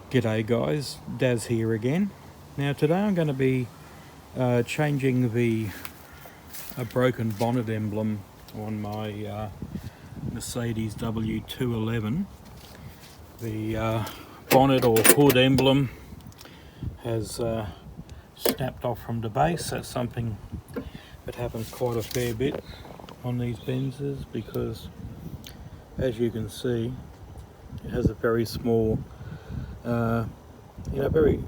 G'day guys, Daz here again. Now today I'm going to be changing a broken bonnet emblem on my Mercedes W211. The bonnet or hood emblem has snapped off from the base. That's something that happens quite a fair bit on these Benzes because, as you can see, it has a very small very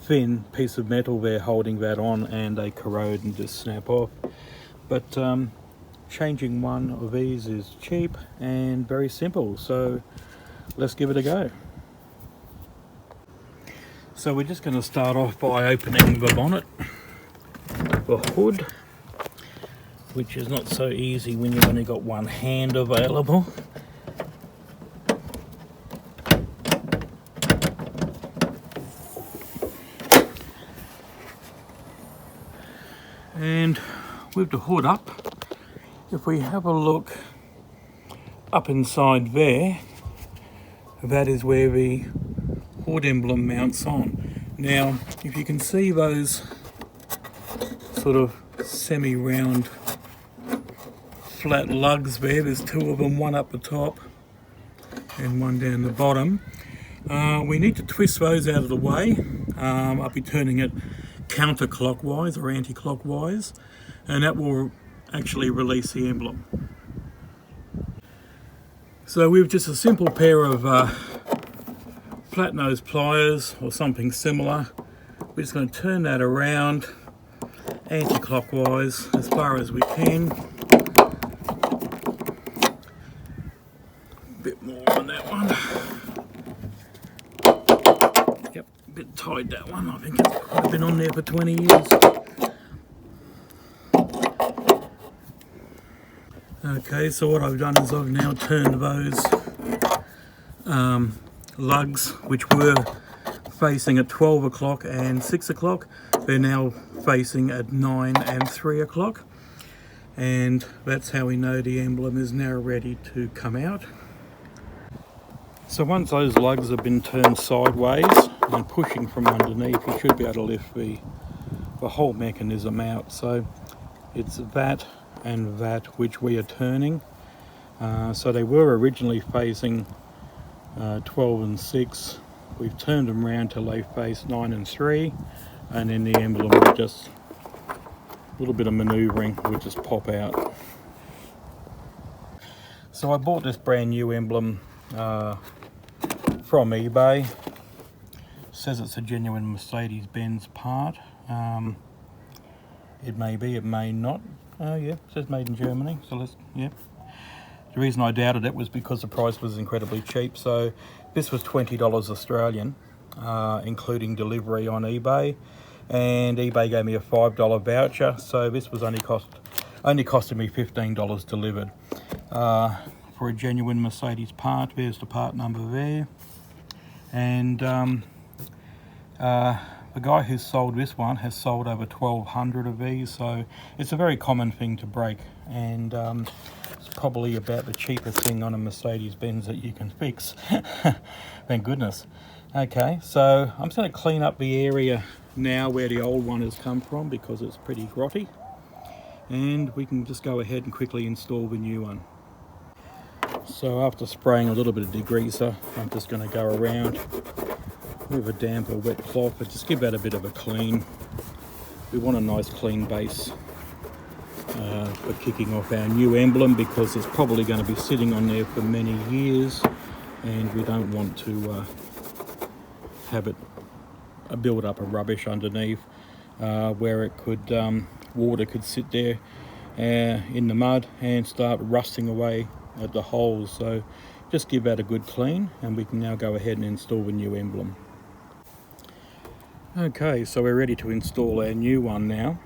thin piece of metal there holding that on, and they corrode and just snap off. But changing one of these is cheap and very simple, so let's give it a go. So we're just going to start off by opening the bonnet, the hood, which is not so easy when you've only got one hand available. And with the hood up, if we have a look up inside there, that is where the hood emblem mounts on. Now, if you can see those sort of semi-round flat lugs there's two of them, one up the top and one down the bottom. We need to twist those out of the way. I'll be turning it counterclockwise or anti-clockwise, and that will actually release the emblem. So with just a simple pair of flat nose pliers or something similar, we're just going to turn that around anti-clockwise as far as we can. A bit more on that one. Yep, a bit tight that one. I think it's been on there for 20 years. Okay, so what I've done is I've now turned those lugs, which were facing at 12 o'clock and 6 o'clock, they're now facing at 9 and 3 o'clock. And that's how we know the emblem is now ready to come out. So once those lugs have been turned sideways and pushing from underneath, you should be able to lift the whole mechanism out. So it's that and that which we are turning. So they were originally facing 12 and 6. We've turned them around till they face 9 and 3, and then the emblem will just, a little bit of manoeuvring, will just pop out. So I bought this brand new emblem from eBay. It says it's a genuine Mercedes Benz part. It may be, it may not. Oh yeah, it says made in Germany, so yeah. The reason I doubted it was because the price was incredibly cheap. So this was $20 Australian, including delivery on eBay, and eBay gave me a $5 voucher, so this was only costed me $15 delivered. For a genuine Mercedes part, there's the part number there. And the guy who sold this one has sold over 1,200 of these, so it's a very common thing to break, and it's probably about the cheapest thing on a Mercedes Benz that you can fix. Thank goodness. Okay, so I'm just going to clean up the area now where the old one has come from because it's pretty grotty, and we can just go ahead and quickly install the new one. So after spraying a little bit of degreaser, I'm just going to go around with a damp or wet cloth, but just give that a bit of a clean. We want a nice clean base for kicking off our new emblem, because it's probably going to be sitting on there for many years, and we don't want to have it build up a rubbish underneath where it could water could sit there in the mud and start rusting away at the holes. So just give that a good clean, and we can now go ahead and install the new emblem. Okay, so we're ready to install our new one now.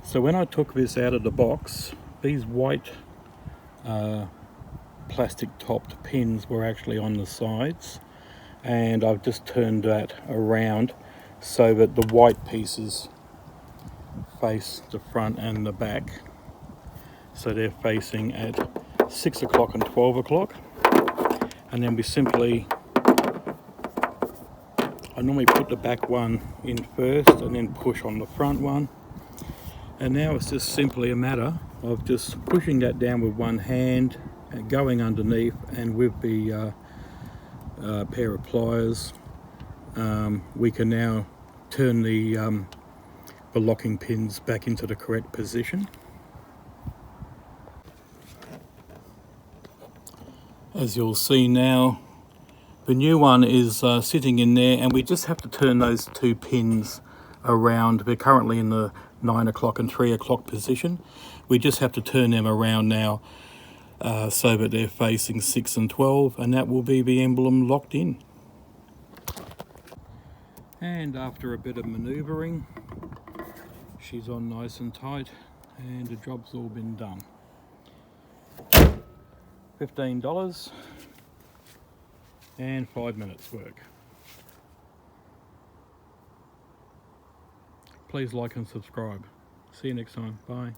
So when I took this out of the box, these white plastic topped pins were actually on the sides, and I've just turned that around so that the white pieces face the front and the back. So they're facing at 6 o'clock and 12 o'clock, and then we simply I normally put the back one in first and then push on the front one. And now it's just simply a matter of just pushing that down with one hand and going underneath, and with the pair of pliers we can now turn the locking pins back into the correct position. As you'll see now, the new one is sitting in there, and we just have to turn those two pins around. We're currently in the 9 o'clock and 3 o'clock position. We just have to turn them around now so that they're facing 6 and 12, and that will be the emblem locked in. And after a bit of manoeuvring, she's on nice and tight, and the job's all been done. $15 and 5 minutes work. Please like and subscribe. See you next time. Bye.